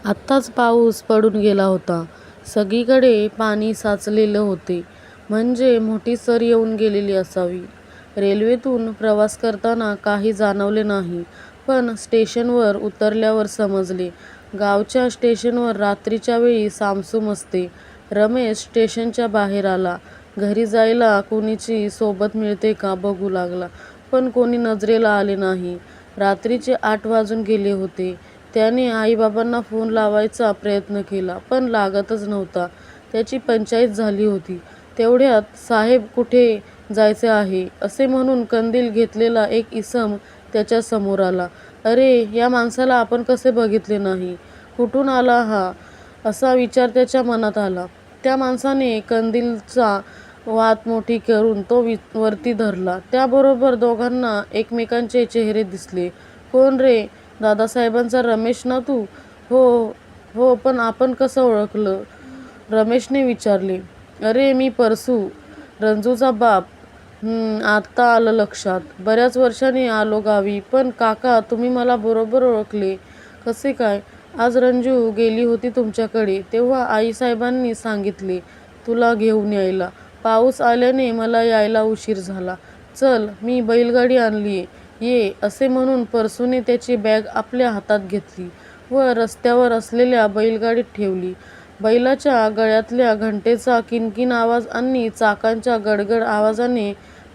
आत्ताच पाऊस पडून गेला होता. सगळीकडे पाणी साचलेलं होते. म्हणजे मोठी सर येऊन गेलेली असावी. रेल्वेतून प्रवास करताना काही जाणवले नाही. पण स्टेशनवर उतरल्यावर समजले. गावच्या स्टेशनवर रात्रीच्या वेळी सामसूम असते. रमेश स्टेशनच्या बाहेर आला. घरी जायला कुणीची सोबत मिळते का बघू लागला. पण कोणी नजरेला आले नाही. रात्रीचे 8 वाजून गेले होते. त्याने आईबाबांना फोन लावायचा प्रयत्न केला, पण लागतच नव्हता. त्याची पंचाईत झाली होती. तेवढ्यात साहेब कुठे जायचे आहे, असे म्हणून कंदील घेतलेला एक इसम त्याच्या समोर आला. अरे, या माणसाला आपण कसे बघितले नाही? कुठून आला हा? असा विचार त्याच्या मनात आला. त्या माणसाने कंदीलचा वात मोठी करून तो वरती धरला. त्याबरोबर दोघांना एकमेकांचे चेहरे दिसले. कोण रे? दादासाहेबांचा रमेश ना तू? हो हो, पण आपण कसं ओळखलं? रमेशने विचारले. अरे, मी परसू, रंजूचा बाप. आत्ता आलं लक्षात. बऱ्याच वर्षांनी आलो गावी. पण काका, तुम्ही मला बरोबर ओळखले कसे काय? आज रंजू गेली होती तुमच्याकडे, तेव्हा आईसाहेबांनी सांगितले तुला घेऊन यायला. पाऊस आल्याने मला यायला उशीर झाला. चल, मी बैलगाडी आणलीये, ये, असे म्हणून परसूने त्याची बॅग आपल्या हातात घेतली व रस्त्यावर असलेल्या बैलगाडीत ठेवली. बैलाच्या गळ्यातल्या घंटेचा किणकिण आवाज आणि चाकांच्या गडगड आवाजाने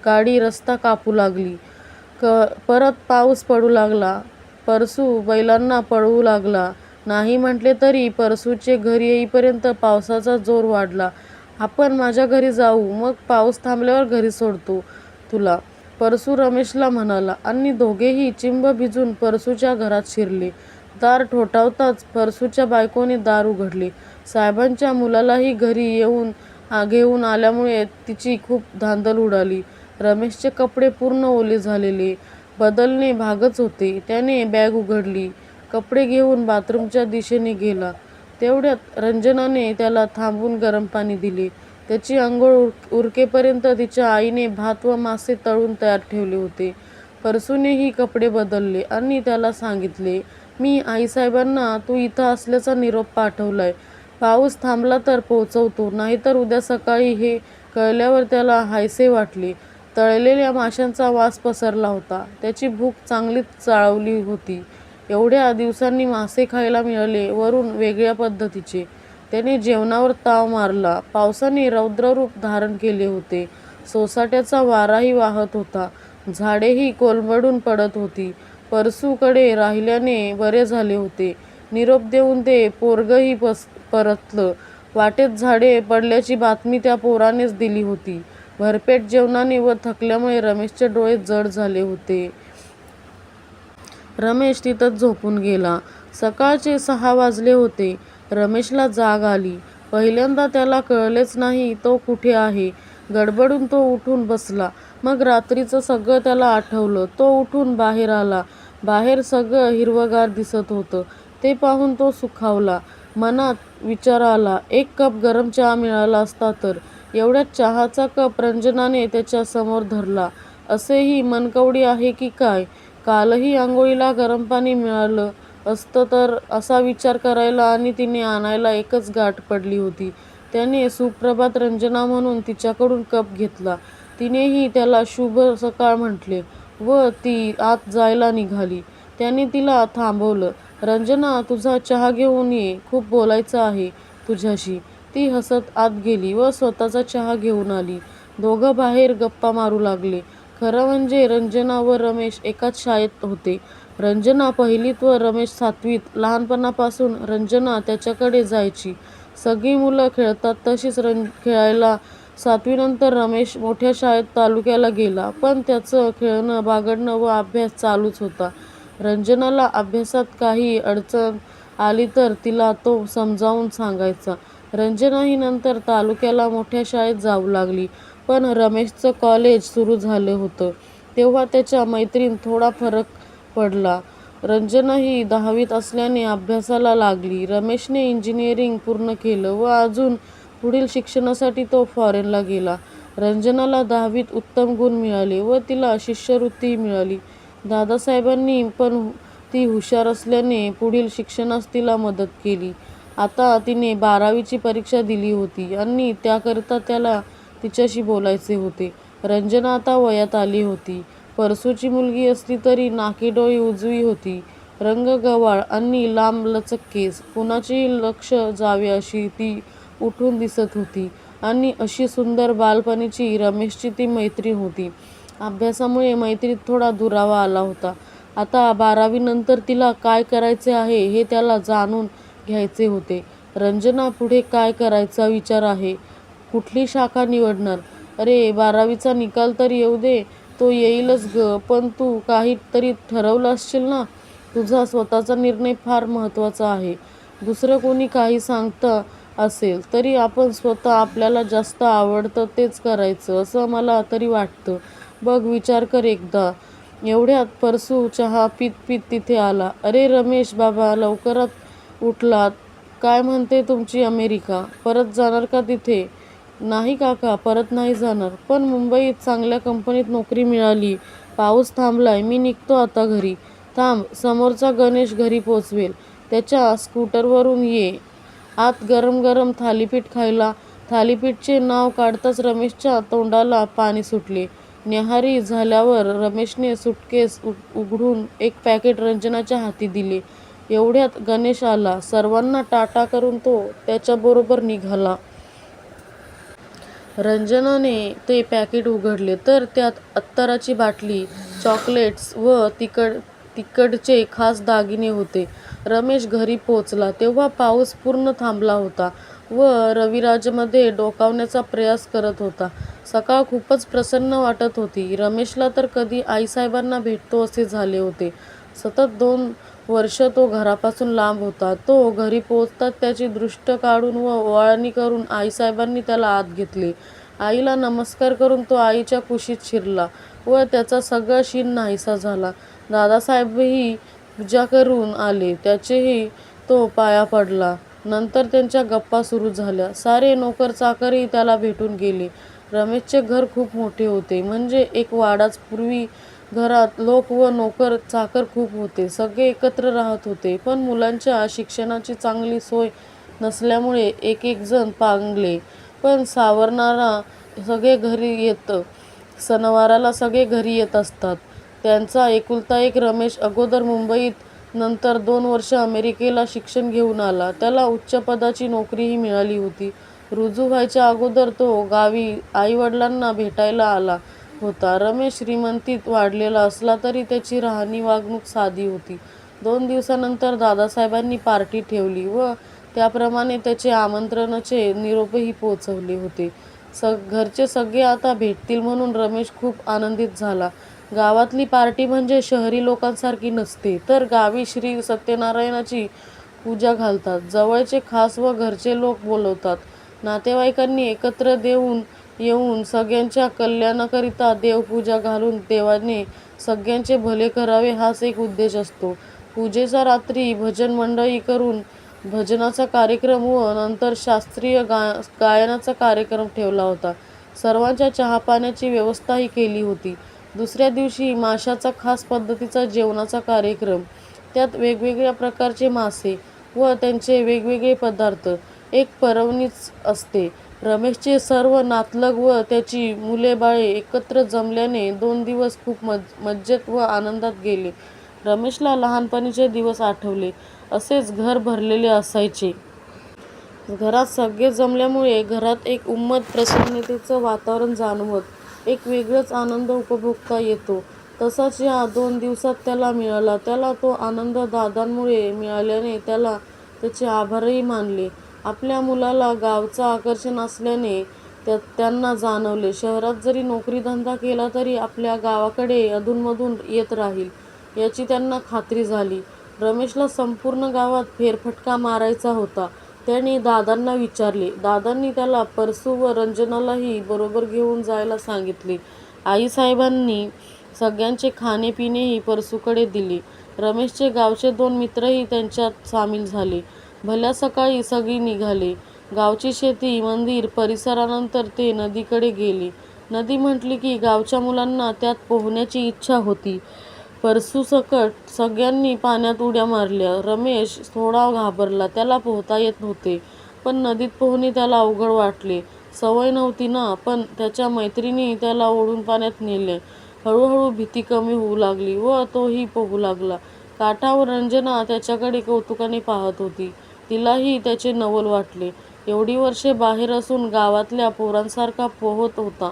गाडी रस्ता कापू लागली. परत पाऊस पडू लागला. परसू बैलांना पळवू लागला. नाही म्हटले तरी परसूचे घरी येईपर्यंत पावसाचा जोर वाढला. आपण माझ्या घरी जाऊ, मग पाऊस थांबल्यावर घरी सोडतो तुला, परसू रमेशला म्हणाला आणि दोघेही चिंब भिजून परसूच्या घरात शिरले. दार ठोठावताच परसूच्या बायकोने दार उघडले. साहेबांच्या मुलालाही घरी घेऊन आल्यामुळे तिची खूप धांदल उडाली. रमेशचे कपडे पूर्ण ओले झालेले, बदलणे भागच होते. त्याने बॅग उघडली, कपडे घेऊन बाथरूमच्या दिशेने गेला. तेवढ्यात रंजनाने त्याला थांबवून गरम पाणी दिले. त्याची अंघोळ उरकेपर्यंत तिच्या आईने भात व मासे तळून तयार ठेवले होते. परसूनेही कपडे बदलले आणि त्याला सांगितले, मी आईसाहेबांना तू इथं असल्याचा निरोप पाठवलाय. पाऊस थांबला तर पोचवतो, नाहीतर उद्या सकाळी. हे कळल्यावर त्याला हायसे वाटले. तळलेल्या माशांचा वास पसरला होता. त्याची भूक चांगलीच चाळवली होती. एवढ्या दिवसांनी मासे खायला मिळाले, वरून वेगळ्या पद्धतीचे. त्याने जेवणावर ताव मारला. पावसाने रौद्ररूप धारण केले होते. सोसाट्याचा वाराही वाहत होता. झाडेही कोलमडून पडत होती. परसूकडे राहिल्याने बरे झाले होते. निरोप देऊन ते पोरगही परतलं. वाटेत झाडे पडल्याची बातमी त्या पोरानेच दिली होती. भरपेट जेवणाने व थकल्यामुळे रमेशचे डोळे जड झाले होते. रमेश तिथंच झोपून गेला. सकाळचे 6 वाजले होते. रमेशला जाग आली. पहिल्यांदा त्याला कळलेच नाही तो कुठे आहे. गडबडून तो उठून बसला. मग रात्रीचं सगळं त्याला आठवलं. तो उठून बाहेर आला. बाहेर सगळं हिरवंगार दिसत होतं. ते पाहून तो सुखावला. मनात विचार आला, एक कप गरम चहा मिळाला असता तर. एवढ्यात चहाचा कप रंजनाने त्याच्या समोर धरला. असेही मनकवडी आहे की काय? कालही आंघोळीला गरम पाणी मिळालं असतं तर, असा विचार करायला आणि तिने आणायला एकच गाठ पडली होती. त्याने सुप्रभात रंजना म्हणून तिच्याकडून कप घेतला. तिनेही त्याला शुभ सकाळ म्हटले व ती आत जायला निघाली. त्याने तिला थांबवलं. रंजना, तुझा चहा घेऊन ये, खूप बोलायचं आहे तुझ्याशी. ती हसत आत गेली व स्वतःचा चहा घेऊन आली. दोघं बाहेर गप्पा मारू लागले. खरं म्हणजे रंजना व रमेश एकाच शाळेत होते. रंजना पहिलीत व रमेश 7वीत. लहानपणापासून रंजना त्याच्याकडे जायची. सगळी मुलं खेळतात तशीच खेळायला. 7वीनंतर रमेश मोठ्या शाळेत तालुक्याला गेला, पण त्याचं खेळणं, बागडणं व अभ्यास चालूच होता. रंजनाला अभ्यासात काही अडचण आली तर तिला तो समजावून सांगायचा. रंजनाही नंतर तालुक्याला मोठ्या शाळेत जाऊ लागली. पण रमेशचं कॉलेज सुरू झालं होतं तेव्हा त्याच्या मैत्रीत थोडा फरक पडला. रंजनाही 10वीत असल्याने अभ्यासाला लागली. रमेशने इंजिनिअरिंग पूर्ण केलं व अजून पुढील शिक्षणासाठी तो फॉरेनला गेला. रंजनाला 10वीत उत्तम गुण मिळाले व तिला शिष्यवृत्तीही मिळाली. दादासाहेबांनी पण ती हुशार असल्याने पुढील शिक्षणास तिला मदत केली. आता तिने 12वीची परीक्षा दिली होती आणि त्याकरिता त्याला तिच्याशी बोलायचे होते. रंजना आता वयात आली होती. परसूची मुलगी असली तरी नाकीडोळी उजवी होती. रंग गव्हाळ आणि लांबलचक केस. कुणाचेही लक्ष जावे अशी ती उठून दिसत होती आणि अशी सुंदर बालपणीची रमेशची ती मैत्रीण होती. अभ्यासामुळे मैत्रीत थोडा दुरावा आला होता. आता 12वीनंतर तिला काय करायचे आहे हे त्याला जाणून घ्यायचे होते. रंजना, पुढे काय करायचा विचार आहे? कुठली शाखा निवडणार? अरे, 12वीचा निकाल तर येऊ दे. तो येईलच ग, पण तू काही तरी ठरवलं असशील ना? तुझा स्वतःचा निर्णय फार महत्त्वाचा आहे. दुसरं कोणी काही सांगतं असेल तरी आपण स्वतः आपल्याला जास्त आवडतं तेच करायचं असं मला तरी वाटतं. बघ, विचार कर एकदा. एवढ्यात परसू चहा पीत पीत तिथे आला. अरे रमेश बाबा, लवकरात उठलात? काय म्हणते तुमची अमेरिका? परत जाणार का तिथे? नाही काका, परत नाही जाणार. पण मुंबईत चांगल्या कंपनीत नोकरी मिळाली. पाऊस थांबलाय. मी निघतो आता घरी. थांब, समोरचा गणेश घरी पोचवेल. त्याच्या स्कूटरवरून ये आत गरम गरम थालीपीठ खायला. थालीपीठचे नाव काढताच रमेशच्या तोंडाला पाणी सुटले. न्याहारी झाल्यावर रमेशने सुटकेस उघडून एक पॅकेट रंजनाच्या हाती दिले. एवढ्यात गणेश आला. सर्वांना टाटा करून तो त्याच्याबरोबर निघाला. रंजनाने ते पॅकेट उघडले तर त्यात अत्तराची बाटली, चॉकलेट्स व तिकडचे खास दागिने होते. रमेश घरी पोचला तेव्हा पाऊस पूर्ण थांबला होता व रविराजमध्ये डोकावण्याचा प्रयास करत होता. सकाळ खूपच प्रसन्न वाटत होती. रमेशला तर कधी आईसाहेबांना भेटतो असे झाले होते. सतत 2 वर्ष तो घरापासून लांब होता. तो घरी पोचताच त्याची दृष्ट काढून व ओवाळणी करून आईसाहेबांनी त्याला आत घेतले. आईला नमस्कार करून तो आईच्या कुशीत शिरला व त्याचा सगळा शीण नाहीसा झाला. दादासाहेबही पूजा करून आले. त्याचेही तो पाया पडला. नंतर त्यांच्या गप्पा सुरू झाल्या. सारे नोकर चाकरही त्याला भेटून गेले. रमेशचे घर खूप मोठे होते. म्हणजे एक वाडाच. पूर्वी घरात लोक व नोकर चाकर खूप होते. सगळे एकत्र राहत होते. पण मुलांच्या शिक्षणाची चांगली सोय नसल्यामुळे एक एक जण पांगले. पण सणवाराला सगळे घरी येत असतात. त्यांचा एकुलता एक रमेश अगोदर मुंबईत, नंतर 2 वर्ष अमेरिकेला शिक्षण घेऊन आला. त्याला उच्च पदाची नोकरीही मिळाली होती. रुजू व्हायच्या अगोदर तो गावी आईवडिलांना भेटायला आला होता. रमेश श्रीमंतीत वाढलेला असला तरी त्याची राहणी वागणूक साधी होती. 2 दिवसानंतर दादासाहेबांनी पार्टी ठेवली व त्याप्रमाणे त्याचे आमंत्रणाचे निरोपही पोचवले होते. घरचे सगळे आता भेटतील म्हणून रमेश खूप आनंदित झाला. गावातली पार्टी म्हणजे शहरी लोकांसारखी नसते, तर गावी श्री सत्यनारायणाची पूजा घालतात. जवळचे खास व घरचे लोक बोलवतात. नातेवाईकांनी एकत्र येऊन सगळ्यांच्या कल्याणाकरिता देवपूजा घालून देवाने सगळ्यांचे भले करावे हाच एक उद्देश असतो. पूजेच्या रात्री भजन मंडळी करून भजनाचा कार्यक्रम व नंतर शास्त्रीय गायनाचा कार्यक्रम ठेवला होता. सर्वांच्या चहापाण्याची व्यवस्थाही केली होती. दुसऱ्या दिवशी माशाचा खास पद्धतीचा जेवणाचा कार्यक्रम. त्यात वेगवेगळ्या प्रकारचे मासे व त्यांचे वेगवेगळे पदार्थ. एक पर्वणीच असते. रमेशचे सर्व नातलग व त्याची मुले-बाळे एकत्र जमल्याने 2 दिवस खूप मज्जेत व आनंदात गेले. रमेशला लहानपणीचे दिवस आठवले. असेच घर भरलेले असायचे. घरात सगळे जमल्यामुळे घरात एक उम्मत, प्रसन्नतेचं वातावरण जाणवत. एक वेगळाच आनंद उपभोगता येतो. तसाच या 2 दिवसात त्याला मिळाला. त्याला तो आनंद दादांमुळे मिळाल्याने त्याला त्याचे आभारही मानले. आपल्या मुलाला गावचं आकर्षण असल्याने त्यांना जाणवले. शहरात जरी नोकरीधंदा केला तरी आपल्या गावाकडे अधूनमधून येत राहील याची त्यांना खात्री झाली. रमेशला संपूर्ण गावात फेरफटका मारायचा होता. त्याने दादांना विचारले. दादांनी त्याला परसू व रंजनालाही बरोबर घेऊन जायला सांगितले. आईसाहेबांनी सगळ्यांचे खाणे-पिणेही परसूकडे दिले. रमेशचे गावचे 2 मित्रही त्यांच्यात सामील झाले. भल्या सकाळी सगळी निघाले. गावची शेती, मंदिर, परिसरानंतर ते नदीकडे गेले. नदी म्हटली की गावच्या मुलांना त्यात पोहण्याची इच्छा होती. परसूसकट सगळ्यांनी पाण्यात उड्या मारल्या. रमेश थोडा घाबरला. त्याला पोहता येत नव्हते. पण नदीत पोहणे त्याला अवघड वाटले. सवय नव्हती ना. पण त्याच्या मैत्रिणी त्याला ओढून पाण्यात नेले. हळूहळू भीती कमी होऊ लागली व तोही पोहू लागला. काठावर रंजना त्याच्याकडे कौतुकाने पाहत होती. तिलाही त्याचे नवल वाटले. एवढी वर्षे बाहेर असून गावातल्या पोरांसारखा पोहत होता.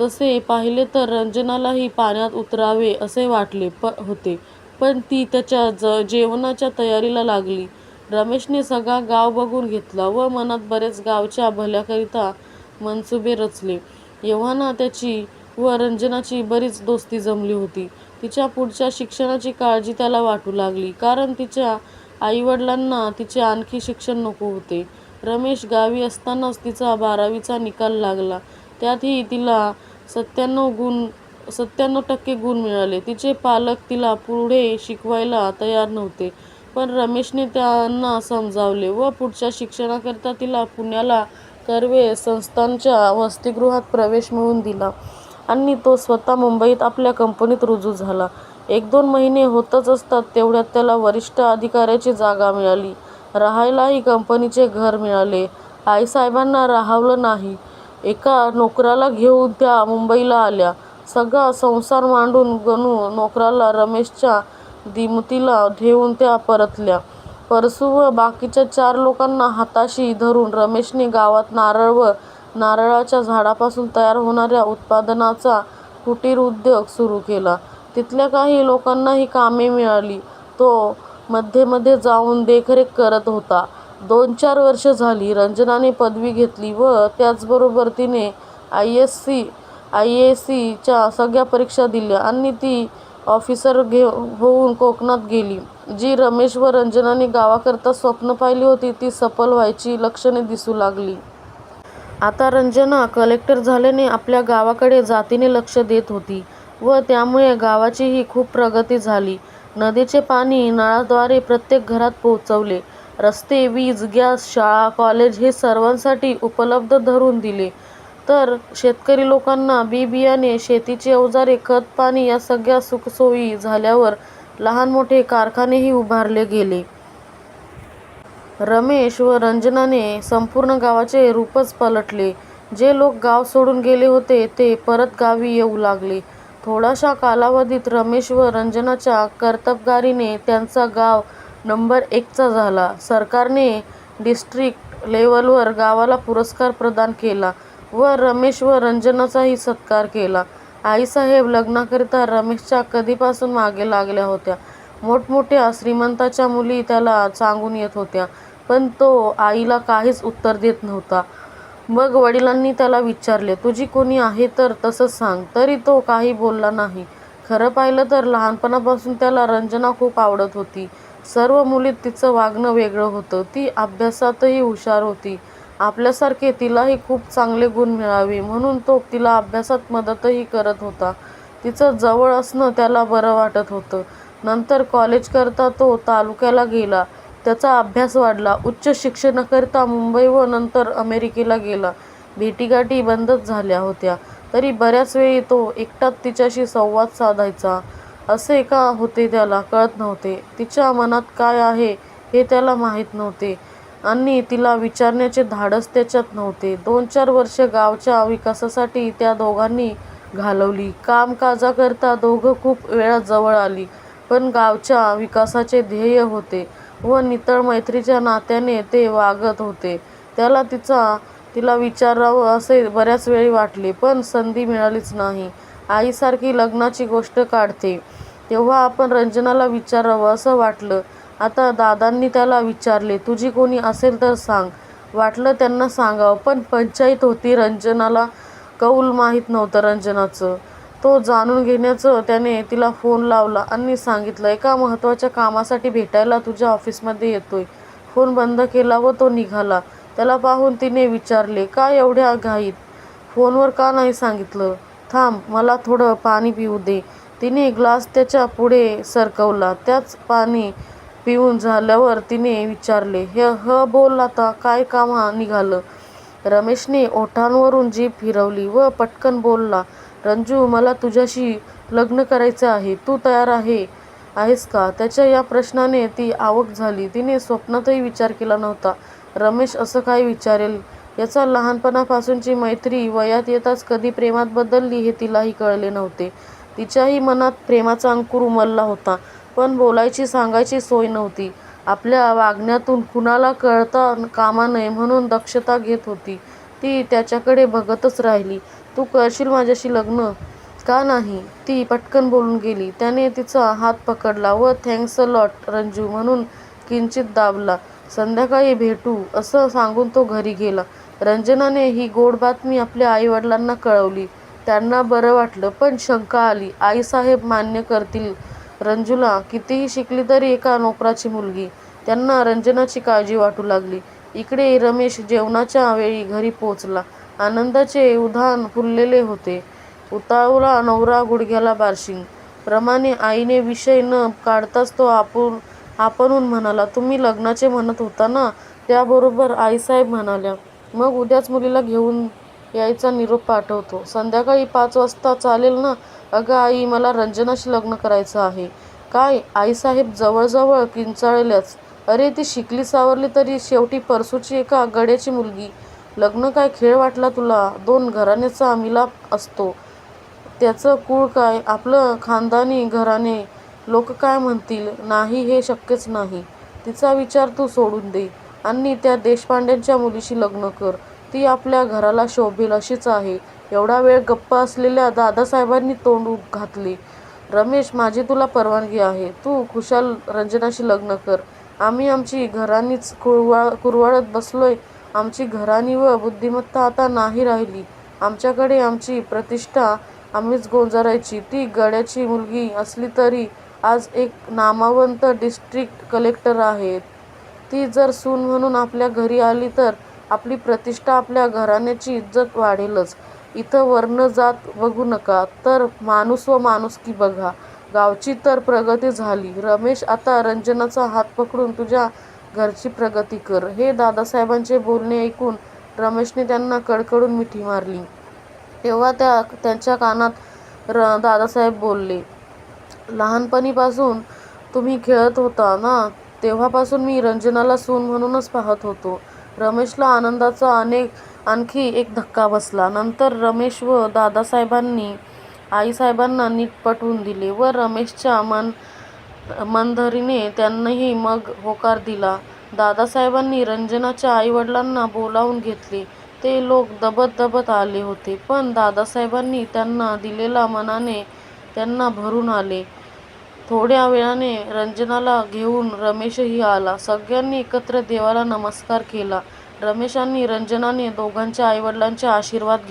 तसे पाहिले तर रंजनालाही पाण्यात उतरावे असे वाटले होते. पण ती त्याच्या जेवणाच्या तयारीला लागली. रमेशने सगळा गाव बघून घेतला व मनात बरेच गावच्या भल्याकरिता मनसुबे रचले. एव्हाना त्याची व रंजनाची बरीच दोस्ती जमली होती. तिच्या पुढच्या शिक्षणाची काळजी त्याला वाटू लागली. कारण तिच्या आईवडिलांना तिचे आणखी शिक्षण नको होते. रमेश गावी असतानाच तिचा 12वीचा निकाल लागला. त्यातही तिला 97% गुण मिळाले. तिचे पालक तिला पुढे शिकवायला तयार नव्हते. पण रमेशने त्यांना समजावले व पुढच्या शिक्षणाकरिता तिला पुण्याला कर्वे संस्थानच्या वसतिगृहात प्रवेश मिळवून दिला आणि तो स्वतः मुंबईत आपल्या कंपनीत रुजू झाला. 1-2 महिने होतच असतात तेवढ्यात त्याला वरिष्ठ अधिकाऱ्याची जागा मिळाली. राहायलाही कंपनीचे घर मिळाले. आईसाहेबांना राहावलं नाही. एका नोकराला घेऊन त्या मुंबईला आल्या. सगळा संसार मांडून गणू नोकराला रमेशच्या दिमतीला ठेवून त्या परतल्या. परसू व बाकीच्या 4 लोकांना हाताशी धरून रमेशने गावात नारळ व नारळाच्या झाडापासून तयार होणाऱ्या उत्पादनाचा कुटीर उद्योग सुरू केला. तिथल्या काही लोकांनाही कामे मिळाली. तो मध्ये जाऊन देखरेख करत होता. 2-4 वर्ष झाली. रंजनाने पदवी घेतली व त्याचबरोबर तिने IASC च्या सगळ्या परीक्षा दिल्या आणि ती ऑफिसर होऊन कोकणात गेली. जी रमेश व रंजनाने गावाकरता स्वप्न पाहिली होती ती सफल व्हायची लक्षणे दिसू लागली. आता रंजना कलेक्टर झाल्याने आपल्या गावाकडे जातीने लक्ष देत होती व त्यामुळे गावाचीही खूप प्रगती झाली. नदीचे पाणी नळाद्वारे प्रत्येक घरात पोहोचवले. रस्ते, वीज, गॅस, शाळा, कॉलेज हे सर्वांसाठी उपलब्ध धरून दिले. तर शेतकरी लोकांना बी-बियाणे, शेतीची अवजारे, खत-पाणी या सगळ्या सुखसोयी झाल्यावर लहान मोठे कारखानेही उभारले गेले. रमेश व रंजनाने संपूर्ण गावाचे रूपच पलटले. जे लोक गाव सोडून गेले होते ते परत गावी येऊ लागले. थोड्याशा कालावधीत रमेश व रंजनाच्या कर्तबगारीने त्यांचा गाव नंबर 1चा झाला. सरकारने डिस्ट्रिक्ट लेव्हलवर गावाला पुरस्कार प्रदान केला व रमेश व रंजनाचाही सत्कार केला. आईसाहेब लग्नाकरिता रमेशच्या कधीपासून मागे लागल्या होत्या. मोठमोठ्या श्रीमंताच्या मुली त्याला सांगून येत होत्या. पण तो आईला काहीच उत्तर देत नव्हता. मग वडिलांनी त्याला विचारले, तुझी कोणी आहे तर तसं सांग. तरी तो काही बोलला नाही. खरं पाहिलं तर लहानपणापासून त्याला रंजना खूप आवडत होती. सर्व मुलीत तिचं वागणं वेगळं होतं. ती अभ्यासातही हुशार होती. आपल्यासारखे तिलाही खूप चांगले गुण मिळावे म्हणून तो तिला अभ्यासात मदतही करत होता. तिचं जवळ असणं त्याला बरं वाटत होतं. नंतर कॉलेजकरता तो तालुक्याला गेला. त्याचा अभ्यास वाढला. उच्च शिक्षणाकरिता मुंबई व नंतर अमेरिकेला गेला. भेटीगाठी बंदच झाल्या होत्या. तरी बऱ्याच वेळी तो एकटाच तिच्याशी संवाद साधायचा. असे का होते त्याला कळत नव्हते. तिच्या मनात काय आहे हे त्याला माहीत नव्हते आणि तिला विचारण्याचे धाडस त्याच्यात नव्हते. 2-4 वर्षे गावच्या विकासासाठी त्या दोघांनी घालवली. कामकाजाकरता दोघं खूप वेळा जवळ आली. पण गावच्या विकासाचे ध्येय होते व नितळ मैत्रीच्या नात्याने ते वागत होते. त्याला तिला विचारावं असे बऱ्याच वेळी वाटले पण संधी मिळालीच नाही. आईसारखी लग्नाची गोष्ट काढते तेव्हा आपण रंजनाला विचारावं असं वाटलं. आता दादांनी त्याला विचारले, तुझी कोणी असेल तर सांग. वाटलं त्यांना सांगावं पण पंचाईत होती. रंजनाला कौल माहीत नव्हतं रंजनाचं. तो जाणून घेण्याचं त्याने तिला फोन लावला आणि सांगितलं, एका महत्त्वाच्या कामासाठी भेटायला तुझ्या ऑफिसमध्ये येतोय. फोन बंद केला व तो निघाला. त्याला पाहून तिने विचारले, का एवढ्या घाईत? फोनवर का नाही सांगितलं? थांब, मला थोडं पाणी पिऊ दे. तिने ग्लास त्याच्या पुढे सरकवला. त्याच पाणी पिऊन झाल्यावर तिने विचारले, बोल आता, काय काम निघालं? रमेशने ओठांवरून जीभ फिरवली व पटकन बोलला, रंजू, मला तुझ्याशी लग्न करायचे आहे. तू तयार आहेस का? त्याच्या या प्रश्नाने ती अवाक झाली. तिने स्वप्नातही विचार केला नव्हता रमेश असं काय विचारेल. याचा लहानपणापासूनची मैत्री वयात येताच कधी प्रेमात बदलली हे तिलाही कळले नव्हते. तिच्याही मनात प्रेमाचा अंकुर उमलला होता, पण बोलायची सांगायची सोय नव्हती. आपल्या वागण्यातून कुणाला कळता कामा नये म्हणून दक्षता घेत होती ती. त्याच्याकडे बघतच राहिली. तू करशील माझ्याशी लग्न? का नाही? ती पटकन बोलून गेली. त्याने तिचा हात पकडला व थँक्स अ लॉट रंजू म्हणून किंचित दाबला. संध्याकाळी भेटू असं सांगून तो घरी गेला. रंजनाने ही गोड बातमी आपल्या आई वडिलांना कळवली. त्यांना बरं वाटलं, पण शंका आली. आईसाहेब मान्य करतील रंजूला? कितीही शिकली तरी एका नोकराची मुलगी. त्यांना रंजनाची काळजी वाटू लागली. इकडे रमेश जेवणाच्या वेळी घरी पोचला. आनंदाचे उधाण फुललेले होते. उतावळा नवरा, गुडघ्याला बार्शिंग. प्रमाणे आईने विषय न काढताच तो आपणहून म्हणाला, तुम्ही लग्नाचे म्हणत होता ना? त्याबरोबर आईसाहेब म्हणाल्या, मग उद्याच मुलीला घेऊन यायचा निरोप पाठवतो. संध्याकाळी 5 वाजता चालेल ना? अगं आई, मला रंजनाशी लग्न करायचं आहे. काय? आईसाहेब जवळजवळ किंचाळल्याच. अरे, ती शिकली सावरली तरी शेवटी परसूची एका गड्याची मुलगी. लग्न काय खेळ वाटला तुला? 2 घराण्यांचा मिलाप असतो. त्याचं कुळ काय? आपलं खानदानी घराणे. लोक काय म्हणतील? नाही, हे शक्यच नाही. तिचा विचार तू सोडून दे आणि त्या देशपांड्यांच्या मुलीशी लग्न कर. ती आपल्या घराला शोभेल अशीच आहे. एवढा वेळ गप्प असलेल्या दादासाहेबांनी तोंड घातले. रमेश, माझी तुला परवानगी आहे. तू खुशाल रंजनाशी लग्न कर. आम्ही आमची घराणीच कुरवाळत बसलोय. आमची घराणी व बुद्धिमत्ता आता नाही राहिली. आमच्याकडे आमची प्रतिष्ठा आम्हीच गोंजारायची. ती गड्याची मुलगी असली तरी आज एक नामवंत डिस्ट्रिक्ट कलेक्टर आहे. ती जर सून म्हणून आपल्या घरी आली तर आपली प्रतिष्ठा, आपल्या घराण्याची इज्जत वाढेलच. इथं वर्ण जात बघू नका, तर माणूस व माणुसकी बघा. गावची तर प्रगती झाली. रमेश, आता रंजनाचा हात पकडून तुझ्या घरची प्रगती कर. हे दादासाहेबांचे बोलणे ऐकून रमेशने त्यांना कडकडून मिठी मारली. तेव्हा त्यांच्या कानात दादासाहेब बोलले, लहानपणीपासून तुम्ही खेळत होता ना, तेव्हापासून मी रंजनाला सून म्हणूनच पाहत होतो. रमेशला आनंदाचा आणखी एक धक्का बसला. नंतर रमेश व दादासाहेबांनी आईसाहेबांना नीट पटवून दिले व रमेशच्या मनधरणीने त्यांनीही मग होकार दिला. दादासाहेबांनी रंजनाच्या आईवडिलांना बोलावून घेतले. ते लोक दबत आले होते, पण दादासाहेबांनी त्यांना दिलेल्या मानाने त्यांना भरून आले. थोड्या वेळाने रंजनाला घेऊन रमेशही आला. सगळ्यांनी एकत्र देवाला नमस्कार केला. रमेश आणि रंजनाने दोघांच्या आईवडिलांचे आशीर्वाद घेतले.